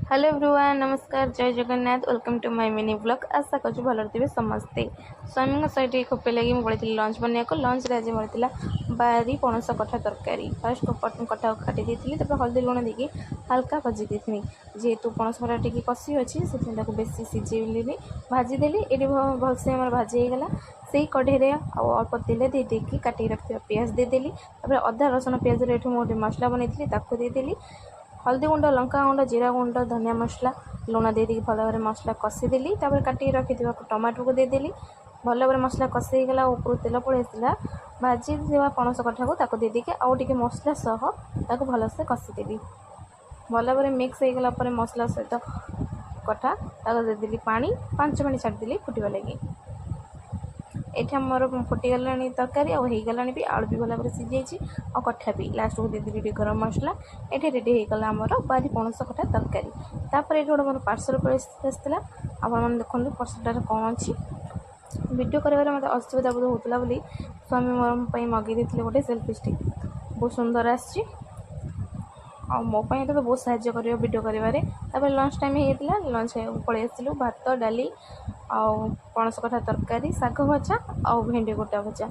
Hello everyone, नमस्कार, जय Jagannath. Welcome to my mini blog. आशा कर भल थे समस्ते। स्वामी सहित खोपे लगे मुझे पड़ी लंच बनवाक। लंच आज मिलता बारी पणस कठा तरकारी। फास्ट कठा काटी देती, हल्दी लुण देकी हल्का भाजी देती। जेहेतु पणस कठा टी कषि अच्छी से बेसी सीझेली भाजीदेली। ये भलसे आम भाजी होगला। से कढ़े अल्प तेल देदेकी काटिक रखा पियाज देदेली। अदा रसुण पियाज मुझे मसला बनई देदेली। हल्दी गुंड, लंका गुंड, जीरा गुंड, धनिया मसला, लुण दे भल भाव मसला कषिदेली। काटिक रखी टमाटर को देदेली। भल भाव मसला कषि गला, ऊपर तेल पड़े आसला। भाजी पणस कठा को देदेकी आउ टे मसला सह भलसे कषिदेली। भल भाव मिक्स हो गला मसला सहित कठा देदेली। पानी 5 मिनट छाड़देली फुटवा लगी। ये मोर फुटीगला तरकारी आईगला भी। आलू भी भल भाव सीझी और कठा भी लास्ट को देदेली गरम मसला। ये रेडी होगा आमर बारी पणस कठा तरकारी। तापर ये गोटे मोर पार्सल पड़ा आपने देखते पार्सलटार कौन अच्छी वीडियो कर मत असुविधा बहुत होता बोली स्वामी मोर मगे देते गोटे सेल्फी स्टिक। बहुत सुंदर आसी मोपाई तो बहुत साहय कर वीडियो कर। लंच टाइम होता लंच पलि आसलु भात डाली आउ पणस कठा तरकारी, शाग भजा और भेंडी गोटा भजा।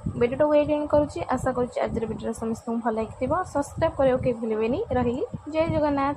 वीडियो को एडिंग करुँची। आशा करुँची आज वीडियो समस्त भल लगी। सब्सक्राइब करने के भूलें। रही जय जगन्नाथ।